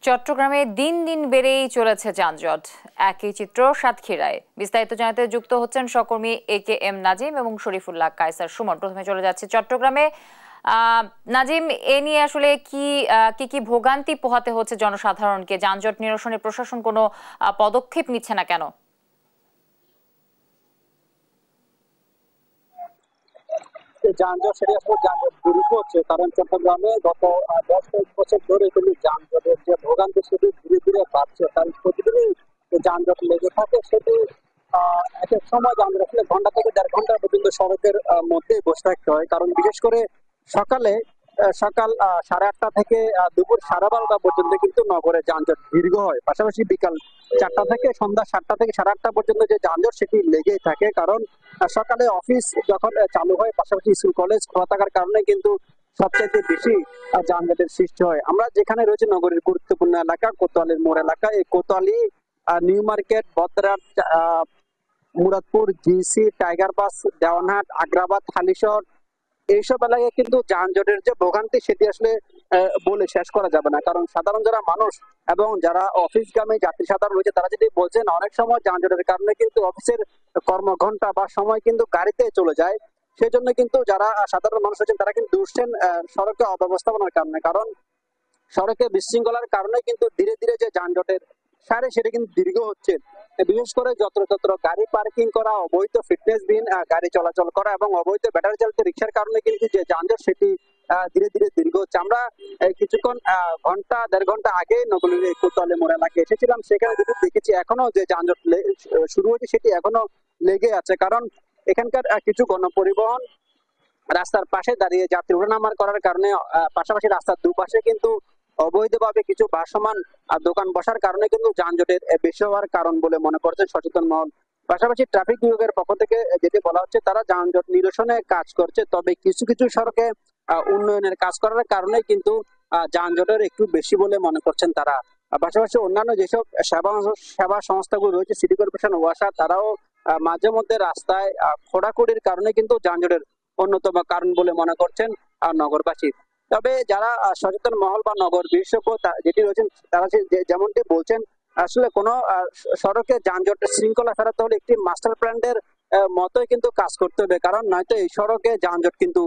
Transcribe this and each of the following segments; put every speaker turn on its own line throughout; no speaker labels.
চট্টগ্রামে দিন দিন বেড়েই চলেছে যানজট। একই চিত্র সাতক্ষীরায়। বিস্তারিত জানাতে যুক্ত হচ্ছেন সহকর্মী AKM নাজিম এবং শরীফুল্লাহ কায়সার সুমন। প্রথমে চলে যাচ্ছে চট্টগ্রামে। নাজিম, এ নিয়ে আসলে কি ভোগান্তি পোহাতে হচ্ছে জনসাধারণকে? যানজট নিরসনে প্রশাসন কোনো পদক্ষেপ নিচ্ছে না কেন?
যানজট সেটা আসলে যানজট দূরীভ হচ্ছে, কারণ চট্টগ্রামে গত 10 বছর ধরে কিন্তু যানজটের যে ভোগান্তি সেটি ধীরে ধীরে বাড়ছে। কারণ প্রতিদিনই যানজট লেগে থাকে। সেটি এক এক সময় যানজট আসলে ঘন্টা থেকে 1.5 ঘন্টা পর্যন্ত সড়কের মধ্যেই বসে থাকতে হয়। কারণ বিশেষ করে সকালে সকাল 8:30 থেকে দুপুর 12:30 পর্যন্ত কিন্তু নগরে যানজট দীর্ঘ হয়। পাশাপাশি বিকাল 4টা থেকে সন্ধ্যা 7টা থেকে 8:30 পর্যন্ত যে যানজট সেটি লেগেই থাকে। কারণ সকালে অফিস যখন চালু হয়, পাশাপাশি স্কুল কলেজ খোলা থাকার কারণে কিন্তু সবচেয়ে বেশি যানজটের সৃষ্টি হয়। আমরা যেখানে রয়েছে নগরীর গুরুত্বপূর্ণ এলাকা কোতোয়ালির মোড় এলাকা, এই কোতোয়ালি, নিউ মার্কেট, বদরাট, Muradpur, G, Tiger Pass, Dewanhat, Agrabad, Halishahar, এইসব এলাকায় কিন্তু যানজটের যে ভোগান্তি সেটি আসলে বলে শেষ করা যাবে না। কারণ সাধারণ যারা মানুষ এবং যারা অফিসগামী যাত্রী সাধারণ রয়েছে তারা যদি বলছেন, অনেক সময় যানজটের কারণে কিন্তু অফিসের কর্মঘণ্টা বা সময় কিন্তু গাড়িতে চলে যায়। সেই জন্য কিন্তু যারা সাধারণ মানুষ আছেন তারা কিন্তু দুষছেন সড়কে অব্যবস্থাপনার কারণে। কারণ সড়কে বিশৃঙ্খলার কারণে কিন্তু ধীরে ধীরে যে যানজটের সারি সেটা কিন্তু দীর্ঘ হচ্ছে। বিশেষ করে যত্রতত্র গাড়ি পার্কিং করা, অবৈধ ফিটনেসবিহীন গাড়ি চলাচল করা এবং অবৈধ ব্যাটারি চালিত রিক্সার কারণে কিন্তু যে যানজট সেটি ধীরে ধীরে দীর্ঘ হচ্ছে। আমরা কিছুক্ষণ 1.5 ঘন্টা আগে নগরীর কোতোয়ালি মোড় এলাকায় এসেছিলাম। সেখানে যদি দেখেছি এখনো যে যানজট শুরু হয়েছে সেটি এখনো লেগে আছে। কারণ এখানকার কিছু গণপরিবহন রাস্তার পাশে দাঁড়িয়ে যাত্রী ওঠানামার করার কারণে, পাশাপাশি রাস্তার দুপাশে কিন্তু অবৈধভাবে কিছু ভাসমান দোকান বসার কারণে কিন্তু যানজটের বেশি হওয়ার কারণ বলে মনে করছেন সচেতন মহল। পাশাপাশি ট্রাফিক বিভাগের পক্ষ থেকে যেটি বলা হচ্ছে, তারা যানজট নিরসনে কাজ করছে, তবে কিছু কিছু সড়কে উন্নয়নের কাজ করার কারণে কিন্তু যানজটের একটু বেশি বলে মনে করছেন তারা। পাশাপাশি অন্যান্য যেসব সেবা সংস্থাগুলো রয়েছে, সিটি কর্পোরেশন, ওয়াসা, তারাও মাঝে মধ্যে রাস্তায় খোঁড়াখুড়ির কারণে কিন্তু যানজটের অন্যতম কারণ বলে মনে করছেন নগরবাসী। তবে যারা সচেতন মহল বা নগর বিশেষজ্ঞ যেটি রয়েছেন তারা যেমনটি বলছেন, আসলে কোনো সড়কে যানজটের শৃঙ্খলা ফেরাতে হলে একটি মাস্টার প্ল্যানের মতোই কিন্তু কাজ করতে হবে। কারণ নয়তো এই সড়কে যানজট কিন্তু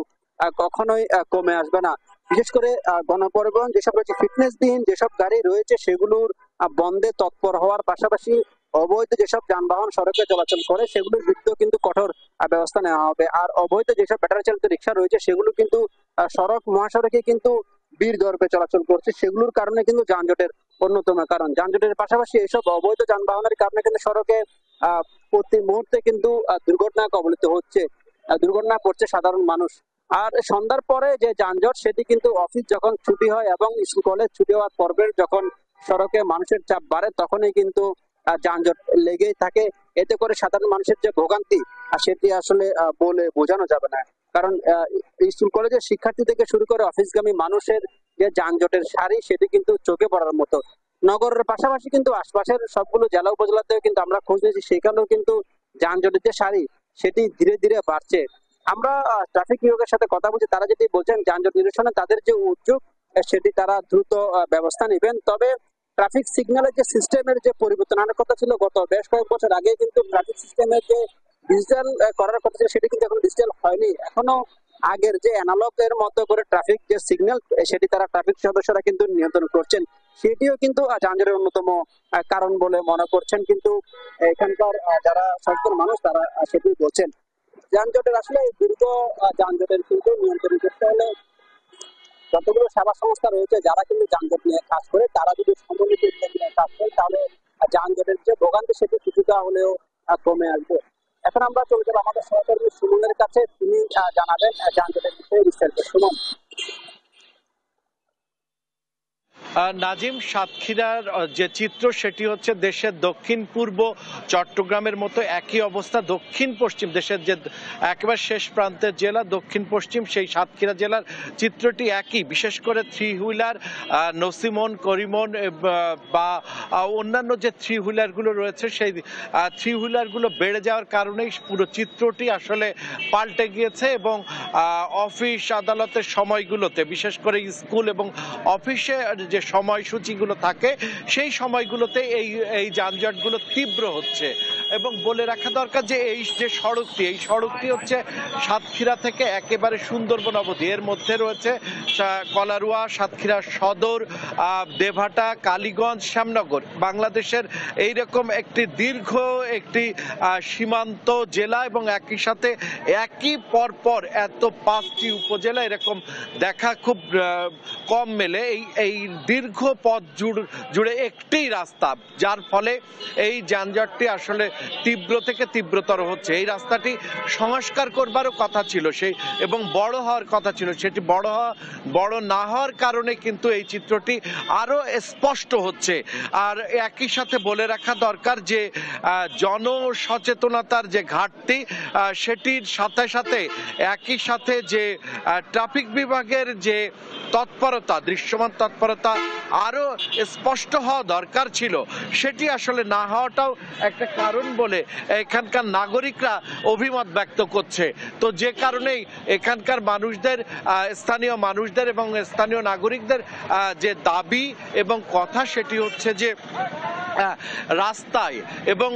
কখনোই কমে আসবে না। বিশেষ করে গণপরিবহন যেসব রয়েছে, ফিটনেসবিহীন যেসব গাড়ি রয়েছে সেগুলোর বন্ধে তৎপর হওয়ার পাশাপাশি অবৈধ যেসব যানবাহন সড়কে চলাচল করে সেগুলোর বিরুদ্ধেও কিন্তু কঠোর ব্যবস্থা নেওয়া হবে। আর অবৈধ যেসব ব্যাটারি চালিত রিক্সা রয়েছে সেগুলো কিন্তু সড়ক মহাসড়কে কিন্তু বীর দর্পে চলাচল করছে, সেগুলোর কারণে কিন্তু যানজটের অন্যতম কারণ। যানজটের পাশাপাশি এইসব অবৈধ যানবাহনের কারণে কিন্তু সড়কে প্রতি মুহূর্তে কিন্তু দুর্ঘটনায় কবলিত হচ্ছে, দুর্ঘটনা পড়ছে সাধারণ মানুষ। আর সন্ধ্যার পরে যে যানজট সেটি কিন্তু অফিস যখন ছুটি হয় এবং স্কুল কলেজ ছুটি হওয়ার পর্বের যখন সড়কে মানুষের চাপ বাড়ে তখনই কিন্তু যানজট লেগেই থাকে। এতে করে সাধারণ মানুষের যে ভোগান্তি সেটি আসলে বলে বোঝানো যাবে না। কারণ স্কুল কলেজের শিক্ষার্থী থেকে শুরু করে অফিসগামী মানুষের যে যানজটের সারি সেটি কিন্তু চোখে পড়ার মতো। নগরের পাশাপাশি কিন্তু আশপাশের সবগুলো জেলা উপজেলাতেও কিন্তু আমরা খোঁজ নিয়েছি, সেখানেও কিন্তু যানজটের যে সারি সেটি ধীরে ধীরে বাড়ছে। আমরা ট্রাফিক বিভাগের সাথে কথা বলছি, তারা যেটি বলছেন যানজট নিরসনে তাদের যে উদ্যোগ সেটি তারা দ্রুত ব্যবস্থা নেবেন। তবে ট্রাফিক সিগন্যালের যে সিস্টেমের যে পরিবর্তন আনার কথা ছিল গত বেশ কয়েক বছর আগে, কিন্তু ট্রাফিক সিস্টেমের যে ডিজিটাল করার কথা ছিল সেটি কিন্তু এখন ডিজিটাল হয়নি। এখনো আগের যে অ্যানালগ এর মতো করে ট্রাফিক যে সিগন্যাল সেটি তারা ট্রাফিক সদস্যরা কিন্তু নিয়ন্ত্রণ করছেন, সেটিও কিন্তু যানজটের অন্যতম কারণ বলে মনে করছেন। কিন্তু এখানকার যারা সচেতন মানুষ তারা সেটি বলছেন। যানজটের আসলে দ্রুত যানজটের কিন্তু নিয়ন্ত্রণ করতে হলে যতগুলো সেবা সংস্থা রয়েছে যারা কিন্তু যানজট নিয়ে কাজ করে তারা যদি সমন্বিত উদ্যোগ নিয়ে কাজ করে তাহলে যানজটের যে ভোগান্তি সেটি কিছুটা হলেও কমে আসবে। এখন আমরা চলে যাবো আমাদের সহকর্মী সুমনের কাছে, তিনি জানাবেন যানজটের বিষয়ে বিস্তারিত। সুমন।
নাজিম, সাতক্ষীরার যে চিত্র সেটি হচ্ছে দেশের দক্ষিণ পূর্ব চট্টগ্রামের মতো একই অবস্থা। দক্ষিণ পশ্চিম দেশের যে একেবারে শেষ প্রান্তের জেলা দক্ষিণ পশ্চিম সেই সাতক্ষীরা জেলার চিত্রটি একই। বিশেষ করে থ্রি হুইলার, নসিমন, করিমন বা অন্যান্য যে থ্রি হুইলারগুলো রয়েছে সেই থ্রি হুইলারগুলো বেড়ে যাওয়ার কারণেই পুরো চিত্রটি আসলে পাল্টে গিয়েছে। এবং অফিস আদালতের সময়গুলোতে বিশেষ করে স্কুল এবং অফিসে যে যে সময়সূচিগুলো থাকে সেই সময়গুলোতে এই যানজটগুলো তীব্র হচ্ছে। এবং বলে রাখা দরকার যে এই সড়কটি হচ্ছে সাতক্ষীরা থেকে একেবারে সুন্দরবন অবধি। এর মধ্যে রয়েছে কলারুয়া, সাতক্ষীরা সদর, দেভাটা, কালীগঞ্জ, শ্যামনগর। বাংলাদেশের এইরকম একটি দীর্ঘ একটি সীমান্ত জেলা এবং একই সাথে একই পরপর এত 5টি উপজেলা এরকম দেখা খুব কম মেলে। এই দীর্ঘ পথ জুড়ে একটি রাস্তা, যার ফলে এই যানজটটি আসলে তীব্র থেকে তীব্রতর হচ্ছে। এই রাস্তাটি সংস্কার করবারও কথা ছিল এবং বড় হওয়ার কথা ছিল, সেটি বড় না হওয়ার কারণে কিন্তু এই চিত্রটি আরো স্পষ্ট হচ্ছে। আর একই সাথে বলে রাখা দরকার যে জনসচেতনতার যে ঘাটতি, সেটির সাথে সাথে একই সাথে যে ট্রাফিক বিভাগের যে তৎপরতা, দৃশ্যমান তৎপরতা আরো স্পষ্ট হওয়া দরকার ছিল, সেটি আসলে না হওয়াটাও একটা কারণ বলে এখানকার নাগরিকরা অভিমত ব্যক্ত করছে। তো যে কারণেই এখানকার মানুষদের, স্থানীয় মানুষদের এবং স্থানীয় নাগরিকদের যে দাবি এবং কথা, সেটি হচ্ছে যে রাস্তায় এবং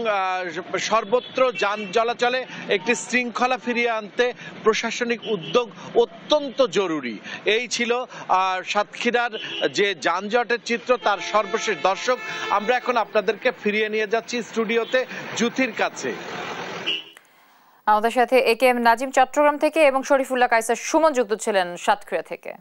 সর্বত্র যান চলাচলে একটি শৃঙ্খলা ফিরিয়ে আনতে প্রশাসনিক উদ্যোগ অত্যন্ত জরুরি। এই ছিল সাতক্ষীরার যে যানজটের চিত্র, তার সর্বশেষ। দর্শক, আমরা এখন আপনাদেরকে ফিরিয়ে নিয়ে যাচ্ছি স্টুডিওতে জুথির কাছে।
আমাদের সাথে একেএম নাজিম চট্টগ্রাম থেকে এবং শরীফুল্লাহ কায়সার সুমন যুক্ত ছিলেন সাতক্ষীরা থেকে।